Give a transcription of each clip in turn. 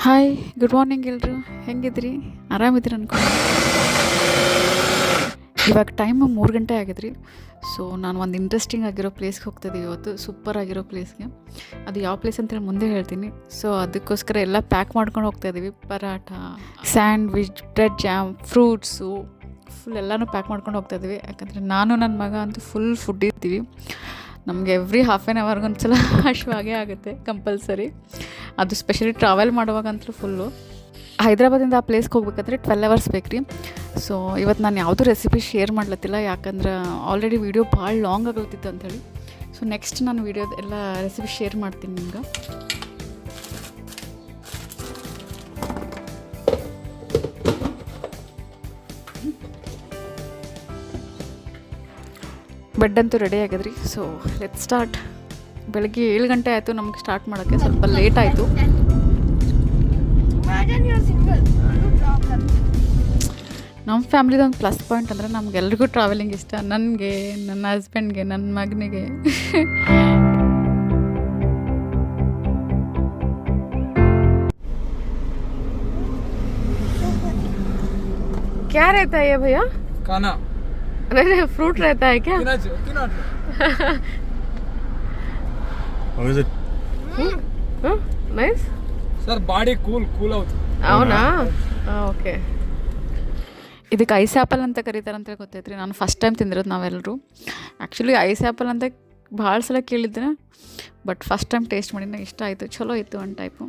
Hi, good morning ಎಲ್ರು. ಹೆಂಗಿದ್ರಿ? ಆರಾಮಿದ್ರಿ ಅನ್ಕೊಂಡು. ಇವಾಗ ಟೈಮು 3 ಗಂಟೆ ಆಗಿದ್ರಿ. ಸೊ ನಾನು ಒಂದು ಇಂಟ್ರೆಸ್ಟಿಂಗ್ ಆಗಿರೋ ಪ್ಲೇಸ್ಗೆ ಹೋಗ್ತಾಯಿದ್ದೀವಿ ಇವತ್ತು, ಸೂಪರ್ ಆಗಿರೋ ಪ್ಲೇಸ್ಗೆ. ಅದು ಯಾವ ಪ್ಲೇಸ್ ಅಂತೇಳಿ ಮುಂದೆ ಹೇಳ್ತೀನಿ. ಸೊ ಅದಕ್ಕೋಸ್ಕರ ಎಲ್ಲ ಪ್ಯಾಕ್ ಮಾಡ್ಕೊಂಡು ಹೋಗ್ತಾಯಿದ್ದೀವಿ. Paratha, sandwich, bread jam, fruits full ಎಲ್ಲನೂ ಪ್ಯಾಕ್ ಮಾಡ್ಕೊಂಡು ಹೋಗ್ತಾಯಿದ್ದೀವಿ. ಯಾಕಂದರೆ ನಾನು ನನ್ನ ಮಗ ಅಂತೂ ಫುಲ್ ಫುಡ್ ಇರ್ತೀವಿ. ನಮಗೆ ಎವ್ರಿ ಹಾಫ್ ಆ್ಯನ್ ಅವರ್ಗೊಂದ್ಸಲ ಹಶ್ವಾಗೇ ಆಗುತ್ತೆ ಕಂಪಲ್ಸರಿ. ಅದು ಸ್ಪೆಷಲಿ ಟ್ರಾವೆಲ್ ಮಾಡುವಾಗಂತೂ ಫುಲ್ಲು. ಹೈದ್ರಾಬಾದಿಂದ ಆ ಪ್ಲೇಸ್ಗೆ ಹೋಗ್ಬೇಕಂದ್ರೆ 12 ಅವರ್ಸ್ ಬೇಕು ರೀ. ಸೊ ಇವತ್ತು ನಾನು ಯಾವುದೂ ರೆಸಿಪಿ ಶೇರ್ ಮಾಡ್ಲತ್ತಿಲ್ಲ, ಯಾಕಂದ್ರೆ ಆಲ್ರೆಡಿ ವೀಡಿಯೋ ಭಾಳ ಲಾಂಗ್ ಆಗೋಗ್ತಿತ್ತು ಅಂಥೇಳಿ. ಸೊ ನೆಕ್ಸ್ಟ್ ನಾನು ವೀಡಿಯೋದ ಎಲ್ಲ ರೆಸಿಪಿ ಶೇರ್ ಮಾಡ್ತೀನಿ ನಿಮ್ಗೆ. ಬೆಡ್ ಅಂತೂ ರೆಡಿ ಆಗಿದ್ರಿ. So let start. ಬೆಳಗ್ಗೆ 7 ಗಂಟೆ ಆಯಿತು ನಮ್ಗೆ ಸ್ಟಾರ್ಟ್ ಮಾಡೋಕ್ಕೆ, ಸ್ವಲ್ಪ ಲೇಟ್ ಆಯಿತು. ನಮ್ಮ ಫ್ಯಾಮ್ಲಿದು ಒಂದು ಪ್ಲಸ್ ಪಾಯಿಂಟ್ ಅಂದರೆ ನಮಗೆಲ್ರಿಗೂ ಟ್ರಾವೆಲಿಂಗ್ ಇಷ್ಟ. ನನಗೆ, ನನ್ನ ಹಸ್ಬೆಂಡ್ಗೆ, ನನ್ನ ಮಗನಿಗೆ. क्या रहता है ये भैया? खाना अरे फ्रूट रहता है क्या? How is it? Nice. Sir, body cool out. అవునా? ಓಕೆ. ಇದಕ್ಕೆ ಐಸ್ ಆ್ಯಪಲ್ ಅಂತ ಕರೀತಾರಂತ ಗೊತ್ತೈತ್ರಿ. ನಾನು ಫಸ್ಟ್ ಟೈಮ್ ತಿಂದಿರೋದು ನಾವೆಲ್ಲರೂ. ಆ್ಯಕ್ಚುಲಿ ಐಸ್ ಆ್ಯಪಲ್ ಅಂತ ಭಾಳ ಸಲ ಕೇಳಿದ್ದೆ, ಬಟ್ ಫಸ್ಟ್ ಟೈಮ್ ಟೇಸ್ಟ್ ಮಾಡಿ ನಂಗೆ ಇಷ್ಟ ಆಯಿತು. ಚಲೋ ಇತ್ತು ಒಂದು type.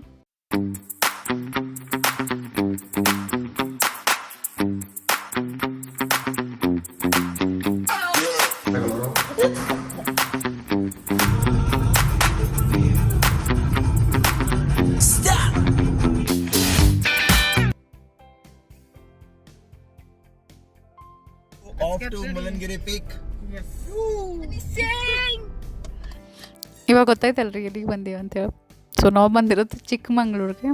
Off to Mulangiri Peak. Yes. ಇವಾಗ ಗೊತ್ತಾಯ್ತಲ್ರಿ ಎಲ್ಲಿಗೆ ಬಂದೀವಿ ಅಂತೇಳಿ. ಸೊ ನಾವು ಬಂದಿರೋದು ಚಿಕ್ಕಮಂಗ್ಳೂರಿಗೆ.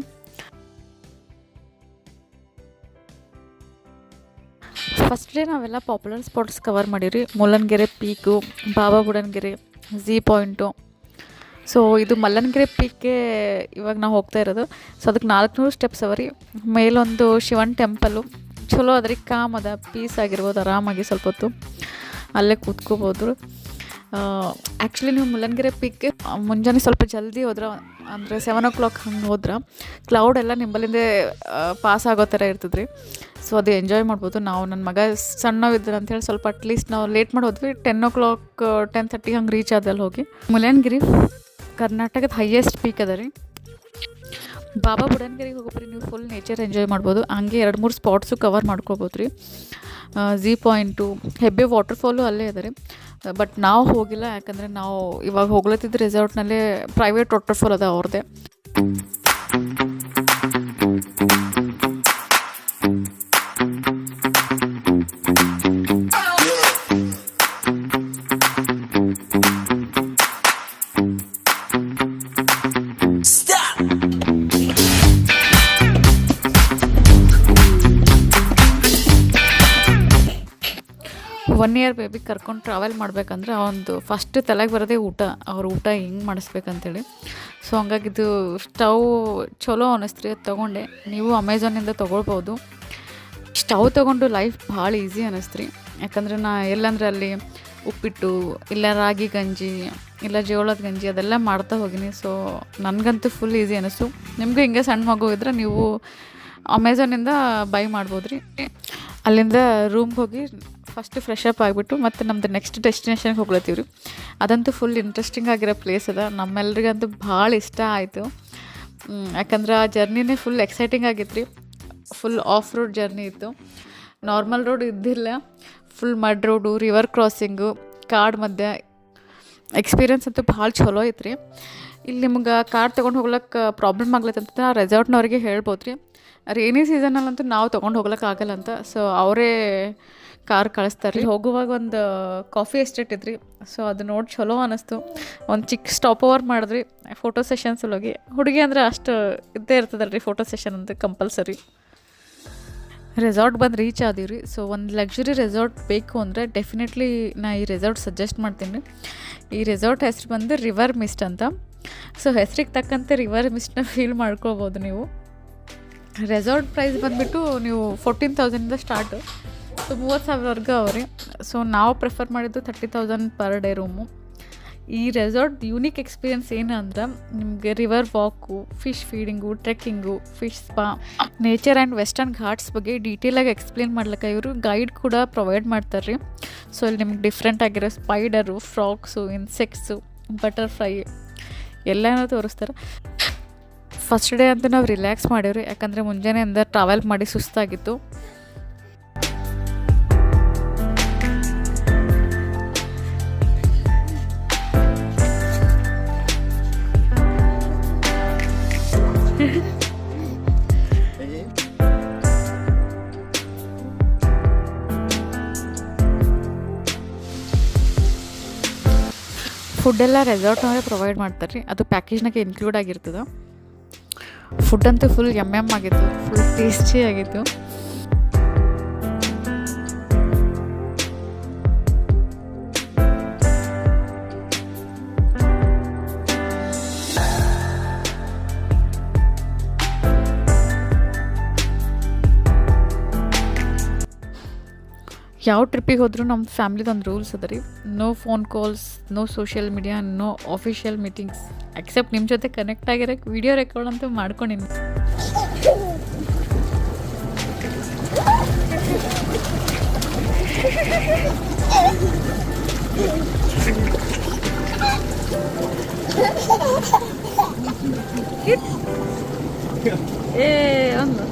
ಫಸ್ಟ್ ಡೇ ನಾವೆಲ್ಲ ಪಾಪ್ಯುಲರ್ ಸ್ಪಾಟ್ಸ್ ಕವರ್ ಮಾಡಿರಿ. ಮುಳ್ಳಯ್ಯನಗಿರಿ ಪೀಕು, Baba Budangiri, Zee point. So ಇದು ಮಲ್ಲನಗಿರಿ ಪೀಕ್ಗೆ ಇವಾಗ ನಾವು ಹೋಗ್ತಾ ಇರೋದು. ಸೊ ಅದಕ್ಕೆ 400 ಸ್ಟೆಪ್ಸ್ ಅವ ರೀ. ಮೇಲೊಂದು ಶಿವನ್ ಟೆಂಪಲ್ಲು ಚಲೋ ಅದ್ರಿ, ಕಾಮ್ ಅದ, ಪೀಸ್ ಆಗಿರ್ಬೋದು. ಆರಾಮಾಗಿ ಸ್ವಲ್ಪ ಹೊತ್ತು ಅಲ್ಲೇ ಕೂತ್ಕೋಬೋದು. ಆ್ಯಕ್ಚುಲಿ ನೀವು ಮುಳ್ಳಯ್ಯನಗಿರಿ ಪೀಕ್ಗೆ ಮುಂಜಾನೆ ಸ್ವಲ್ಪ ಜಲ್ದಿ ಹೋದ್ರೆ, ಅಂದರೆ 7 o'clock ಹಂಗೆ ಹೋದ್ರೆ ಕ್ಲೌಡ್ ಎಲ್ಲ ನಿಂಬಲ್ಲಿಂದ ಪಾಸ್ ಆಗೋ ಥರ ಇರ್ತದ್ರಿ. ಸೊ ಅದು ಎಂಜಾಯ್ ಮಾಡ್ಬೋದು. ನಾವು ನನ್ನ ಮಗ ಸಣ್ಣವಿದ್ರು ಅಂಥೇಳಿ ಸ್ವಲ್ಪ ಅಟ್ಲೀಸ್ಟ್ ನಾವು ಲೇಟ್ ಮಾಡಿ ಹೋದ್ವಿ. 10 o'clock 10:30 ಹಂಗೆ ರೀಚ್ ಆದಲ್ಲಿ ಹೋಗಿ. ಮುಳ್ಳಯ್ಯನಗಿರಿ ಕರ್ನಾಟಕದ ಹೈಯೆಸ್ಟ್ ಪೀಕ್ ಅದ ರೀ. ಬಾಬಾ ಬುಡನ್ಗಿರಿಗೆ ಹೋಗ್ರಿ, ನೀವು ಫುಲ್ ನೇಚರ್ ಎಂಜಾಯ್ ಮಾಡ್ಬೋದು. ಹಂಗೆ 2-3 ಸ್ಪಾಟ್ಸು ಕವರ್ ಮಾಡ್ಕೋಬೋದು ರೀ. ಝೀ ಪಾಯಿಂಟು, ಹೆಬ್ಬೆ ವಾಟರ್ಫಾಲು ಅಲ್ಲೇ ಇದೆ ರೀ. ಬಟ್ ನಾವು ಹೋಗಿಲ್ಲ, ಯಾಕಂದರೆ ನಾವು ಇವಾಗ ಹೋಗ್ಲತ್ತಿದ್ದು ರೆಸಾರ್ಟ್ನಲ್ಲೇ ಪ್ರೈವೇಟ್ ವಾಟರ್ಫಾಲ್ ಅದ ಅವ್ರದ್ದೇ. ಒನ್ ಇಯರ್ ಬೇಬಿ ಕರ್ಕೊಂಡು ಟ್ರಾವೆಲ್ ಮಾಡ್ಬೇಕಂದ್ರೆ ಒಂದು ಫಸ್ಟ್ ತಲೆಗೆ ಬರೋದೇ ಊಟ. ಅವ್ರ ಊಟ ಹೆಂಗೆ ಮಾಡಿಸ್ಬೇಕಂತೇಳಿ. ಸೊ ಹಂಗಾಗಿದ್ದು ಸ್ಟವ್ ಚಲೋ ಅನ್ನಿಸ್ತ್ರಿ, ಅದು ತೊಗೊಂಡೆ. ನೀವು ಅಮೆಝಾನಿಂದ ತೊಗೊಳ್ಬೋದು. ಸ್ಟವ್ ತೊಗೊಂಡು ಲೈಫ್ ಭಾಳ ಈಸಿ ಅನ್ನಿಸ್ತ್ರಿ. ಯಾಕಂದರೆ ನಾ ಎಲ್ಲಂದ್ರೆ ಅಲ್ಲಿ ಉಪ್ಪಿಟ್ಟು, ಇಲ್ಲ ರಾಗಿ ಗಂಜಿ, ಇಲ್ಲ ಜೋಳದ ಗಂಜಿ ಅದೆಲ್ಲ ಮಾಡ್ತಾ ಹೋಗಿನಿ. ಸೊ ನನಗಂತೂ ಫುಲ್ ಈಸಿ ಅನ್ನಿಸ್ತು. ನಿಮಗೂ ಹಿಂಗೆ ಸಣ್ಣ ಮಗು ಇದ್ರೆ ನೀವು ಅಮೆಝಾನಿಂದ ಬೈ ಮಾಡ್ಬೋದು ರೀ. ಅಲ್ಲಿಂದ ರೂಮ್ಗೆ ಹೋಗಿ ಫಸ್ಟ್ ಫ್ರೆಶ್ ಅಪ್ ಆಗಿಬಿಟ್ಟು ಮತ್ತೆ ನಮ್ಮದು ನೆಕ್ಸ್ಟ್ ಡೆಸ್ಟಿನೇಷನ್ಗೆ ಹೋಗ್ಲತ್ತೀವಿ ರೀ. ಅದಂತೂ ಫುಲ್ ಇಂಟ್ರೆಸ್ಟಿಂಗ್ ಆಗಿರೋ ಪ್ಲೇಸ್ ಅದ. ನಮ್ಮೆಲ್ರಿಗಂತೂ ಭಾಳ ಇಷ್ಟ ಆಯಿತು. ಯಾಕಂದ್ರೆ ಆ ಜರ್ನಿನೇ ಫುಲ್ ಎಕ್ಸೈಟಿಂಗ್ ಆಗಿತ್ತು ರೀ. ಫುಲ್ ಆಫ್ ರೋಡ್ ಜರ್ನಿ ಇತ್ತು. ನಾರ್ಮಲ್ ರೋಡ್ ಇದ್ದಿಲ್ಲ, full mud road, river crossing, ಕಾಡು ಮಧ್ಯೆ. ಎಕ್ಸ್ಪೀರಿಯನ್ಸ್ ಅಂತೂ ಭಾಳ ಚಲೋ ಐತೆ ರೀ. ಇಲ್ಲಿ ನಿಮ್ಗೆ ಕಾರ್ ತೊಗೊಂಡು ಹೋಗ್ಲಿಕ್ಕೆ ಪ್ರಾಬ್ಲಮ್ ಆಗ್ಲತ್ತಂತ ರೆಸಾರ್ಟ್ನವ್ರಿಗೆ ಹೇಳ್ಬೋದು ರೀ. ರೇನಿ ಸೀಸನಲ್ಲಂತೂ ನಾವು ತೊಗೊಂಡು ಹೋಗ್ಲಿಕ್ಕೆ ಆಗಲ್ಲಂತ. ಸೊ ಅವರೇ ಕಾರ್ ಕಳಿಸ್ತಾರೆ ರೀ. ಹೋಗುವಾಗ ಒಂದು ಕಾಫಿ ಎಸ್ಟೇಟ್ ಇದ್ರಿ. ಸೊ ಅದು ನೋಡಿ ಚಲೋ ಅನ್ನಿಸ್ತು. ಒಂದು ಚಿಕ್ಕ ಸ್ಟಾಪ್ ಓವರ್ ಮಾಡಿದ್ರಿ ಫೋಟೋ ಸೆಷನ್ಸ್ ಹೋಗಿ. ಹುಡುಗಿ ಅಂದರೆ ಅಷ್ಟು ಇದ್ದೇ ಇರ್ತದಲ್ರಿ ಫೋಟೋ ಸೆಷನ್ ಅಂತ ಕಂಪಲ್ಸರಿ. ರೆಸಾರ್ಟ್ ಬಂದು ರೀಚ್ ಆದೀವಿ ರೀ. ಸೊ ಒಂದು ಲಕ್ಸುರಿ ರೆಸಾರ್ಟ್ ಬೇಕು ಅಂದರೆ ಡೆಫಿನೆಟ್ಲಿ ನಾ ಈ ರೆಸಾರ್ಟ್ ಸಜೆಸ್ಟ್ ಮಾಡ್ತೀನಿ. ಈ ರೆಸಾರ್ಟ್ ಹೆಸ್ರು ಬಂದು ರಿವರ್ ಮಿಸ್ಟ್ ಅಂತ. ಸೊ ಹೆಸ್ರಿಗೆ ತಕ್ಕಂತೆ ರಿವರ್ ಮಿಸ್ಟ್ನ ಫೀಲ್ ಮಾಡ್ಕೊಬೋದು ನೀವು. ರೆಸಾರ್ಟ್ ಪ್ರೈಸ್ ಬಂದುಬಿಟ್ಟು ನೀವು 14,000 ಸ್ಟಾರ್ಟು, ಸೊ 30,000ವರೆಗೂ ಅವ್ರಿ. ಸೊ ನಾವು ಪ್ರಿಫರ್ ಮಾಡಿದ್ದು 30,000 ಪರ್ ಡೇ ರೂಮು. ಈ ರೆಸಾರ್ಟ್ ಯೂನಿಕ್ ಎಕ್ಸ್ಪೀರಿಯನ್ಸ್ ಏನು ಅಂದ್ರೆ ನಿಮಗೆ river walk, fish feeding, trekking, fish spa, nature and Western Ghats ಬಗ್ಗೆ ಡೀಟೇಲಾಗಿ ಎಕ್ಸ್ಪ್ಲೇನ್ ಮಾಡ್ಲಿಕ್ಕೆ ಇವರು ಗೈಡ್ ಕೂಡ ಪ್ರೊವೈಡ್ ಮಾಡ್ತಾರೆ ರೀ. ಸೊ ಇಲ್ಲಿ ನಿಮ್ಗೆ ಡಿಫ್ರೆಂಟ್ ಆಗಿರೋ ಸ್ಪೈಡರು, ಫ್ರಾಕ್ಸು, ಇನ್ಸೆಕ್ಟ್ಸು, ಬಟರ್ಫ್ಲೈ ಎಲ್ಲನೂ ತೋರಿಸ್ತಾರೆ. ಫಸ್ಟ್ ಡೇ ಅಂತೂ ನಾವು ರಿಲ್ಯಾಕ್ಸ್ ಮಾಡೀವ್ರಿ, ಯಾಕಂದರೆ ಮುಂಜಾನೆಯಿಂದ ಟ್ರಾವೆಲ್ ಮಾಡಿ ಸುಸ್ತಾಗಿತ್ತು. ಫುಡ್ಡೆಲ್ಲ ರೆಸಾರ್ಟ್ನವರೇ ಪ್ರೊವೈಡ್ ಮಾಡ್ತಾರೆ ರೀ, ಅದು ಪ್ಯಾಕೇಜ್ನಾಗೆ ಇನ್ಕ್ಲೂಡ್ ಆಗಿರ್ತದೆ. ಫುಡ್ ಅಂತೂ ಫುಲ್ ಎಮ್ ಆಗಿತ್ತು, ಫುಲ್ ಟೇಸ್ಟಿ ಆಗಿತ್ತು. ಯಾವ ಟ್ರಿಪ್ಪಿಗೆ ಹೋದರೂ ನಮ್ಮ ಫ್ಯಾಮ್ಲಿದು ಒಂದು ರೂಲ್ಸ್ ಅದ ರೀ, no phone calls, no social media, no official meetings, except ನಿಮ್ಮ ಜೊತೆ ಕನೆಕ್ಟ್ ಆಗಿರೋಕ್ಕೆ ವಿಡಿಯೋ ರೆಕಾರ್ಡ್ ಅಂತೂ ಮಾಡ್ಕೊಂಡಿನಿ. ಒಂದು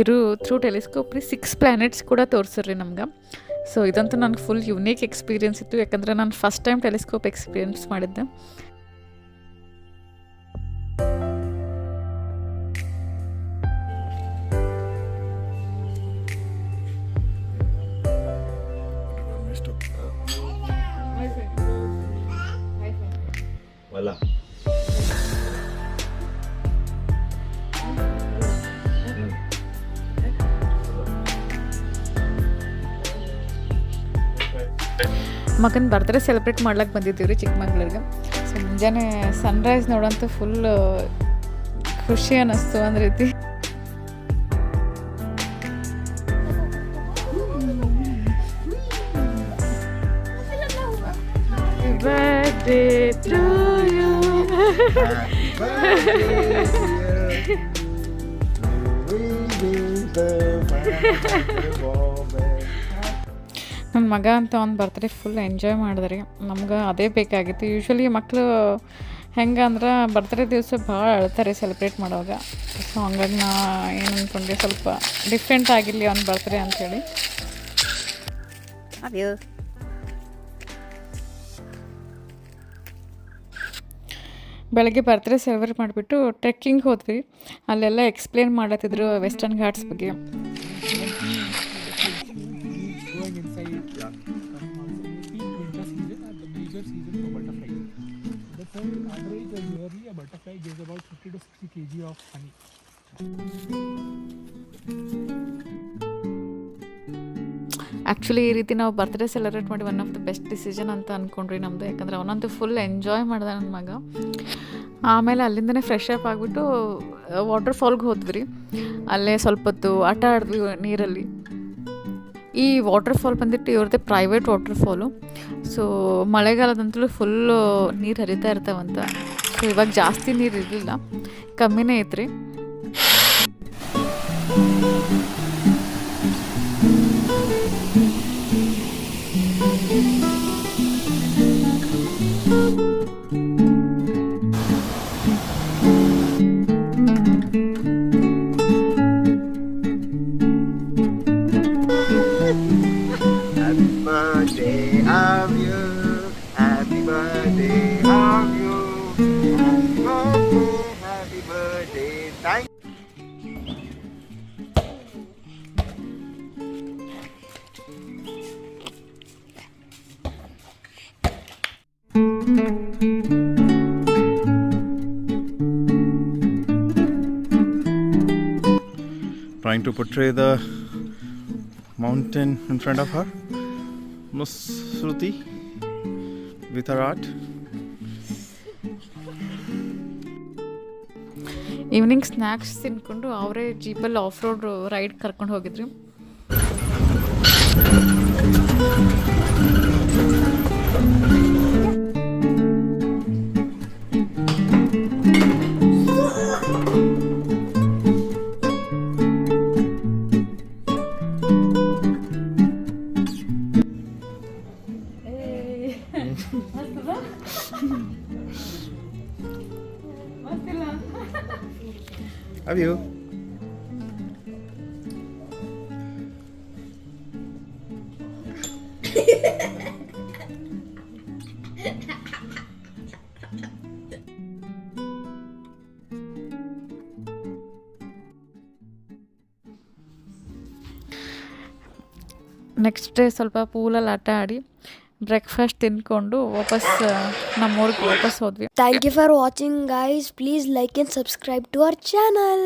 ಇರು ಥ್ರೂ ಟೆಲಿಸ್ಕೋಪ್ ರೀ 6 ಪ್ಲ್ಯಾನೆಟ್ಸ್ ಕೂಡ ತೋರಿಸ್ರಿ ನಮ್ಗೆ. ಸೊ ಇದಂತೂ ನನಗೆ ಫುಲ್ ಯುನೀಕ್ ಎಕ್ಸ್ಪೀರಿಯನ್ಸ್ ಇತ್ತು, ಯಾಕಂದರೆ ನಾನು ಫಸ್ಟ್ ಟೈಮ್ ಟೆಲಿಸ್ಕೋಪ್ ಎಕ್ಸ್ಪೀರಿಯನ್ಸ್ ಮಾಡಿದ್ದೆ. ಮಗನ ಬರ್ತ್ಡೇ ಸೆಲೆಬ್ರೇಟ್ ಮಾಡ್ಲಿಕ್ಕೆ ಬಂದಿದ್ದೀವಿ ರೀ ಚಿಕ್ಕಮಂಗ್ಳೂರಿಗೆ. ಸೊ ಮುಂಜಾನೆ ಸನ್ರೈಸ್ ನೋಡೋಂತೂ ಫುಲ್ ಖುಷಿ ಅನ್ನಿಸ್ತು ಒಂದು ರೀತಿ. Birthday to you. ನನ್ನ ಮಗ ಅಂತ ಅವ್ನ ಬರ್ತ್ಡೇ ಫುಲ್ ಎಂಜಾಯ್ ಮಾಡಿದ್ರಿ. ನಮ್ಗೆ ಅದೇ ಬೇಕಾಗಿತ್ತು. ಯೂಶ್ವಲಿ ಮಕ್ಕಳು ಹೆಂಗೆ ಅಂದ್ರೆ ಬರ್ತ್ಡೇ ದಿವಸ ಭಾಳ ಅಳ್ತಾರೆ ಸೆಲೆಬ್ರೇಟ್ ಮಾಡೋವಾಗ. ಸೊ ಹಂಗಾಗಿ ನಾ ಏನು ಅಂದ್ಕೊಂಡೆ ಸ್ವಲ್ಪ ಡಿಫ್ರೆಂಟ್ ಆಗಿರಲಿ ಅವ್ನ ಬರ್ತ್ಡೇ ಅಂಥೇಳಿ. ಅದೇ ಬೆಳಗ್ಗೆ ಬರ್ತ್ಡೇ ಸೆಲೆಬ್ರೇಟ್ ಮಾಡಿಬಿಟ್ಟು ಟ್ರೆಕ್ಕಿಂಗ್ ಹೋದ್ವಿ. ಅಲ್ಲೆಲ್ಲ ಎಕ್ಸ್ಪ್ಲೇನ್ ಮಾಡತ್ತಿದ್ರು ವೆಸ್ಟರ್ನ್ ಘಾಟ್ಸ್ ಬಗ್ಗೆ. ಆ್ಯಕ್ಚುಲಿ ಈ ರೀತಿ ನಾವು ಬರ್ತ್ಡೇ ಸೆಲೆಬ್ರೇಟ್ ಮಾಡಿ one of the best decision ಅಂತ ಅಂದ್ಕೊಂಡ್ರಿ ನಮ್ಮದು. ಯಾಕಂದರೆ ಅವನಂತೂ ಫುಲ್ ಎಂಜಾಯ್ ಮಾಡಿದೆ ನನ್ನ ಮಗ. ಆಮೇಲೆ ಅಲ್ಲಿಂದನೇ ಫ್ರೆಶ್ ಅಪ್ ಆಗಿಬಿಟ್ಟು ವಾಟರ್ ಫಾಲ್ಗೆ ಹೋದ್ವಿ. ಅಲ್ಲೇ ಸ್ವಲ್ಪ ಹೊತ್ತು ಆಟ ಆಡಿದ್ವಿ ನೀರಲ್ಲಿ. ಈ ವಾಟರ್ ಫಾಲ್ ಬಂದಿಟ್ಟು ಇವ್ರದ್ದೇ ಪ್ರೈವೇಟ್ ವಾಟರ್ ಫಾಲು. ಸೊ ಮಳೆಗಾಲದಂತಲೂ ಫುಲ್ಲು ನೀರು ಹರಿತಾ ಇರ್ತಾವಂತ. ಸೊ ಇವಾಗ ಜಾಸ್ತಿ ನೀರು ಇರಲಿಲ್ಲ, ಕಮ್ಮಿನೇ ಐತ್ರಿ. Trying to portray the mountain in front of her. Miss Shruti with her art. Evening snacks ತಿನ್ಕೊಂಡು ಅವರೇ ಜೀಪಲ್ಲಿ ಆಫ್ ರೋಡ್ ರೈಡ್ ಕರ್ಕೊಂಡು ಹೋಗಿದ್ರಿ. Have you? ನೆಕ್ಸ್ಟ್ ಡೇ ಸ್ವಲ್ಪ ಪೂಲಲ್ಲಿ ಆಟ ಆಡಿ ಬ್ರೇಕ್ಫಾಸ್ಟ್ ತಿನ್ಕೊಂಡು ವಾಪಸ್ ನಮ್ಮೂರಿಗೆ ವಾಪಸ್ ಹೋದ್ವಿ. Thank you for watching, guys. Please like and subscribe to our channel.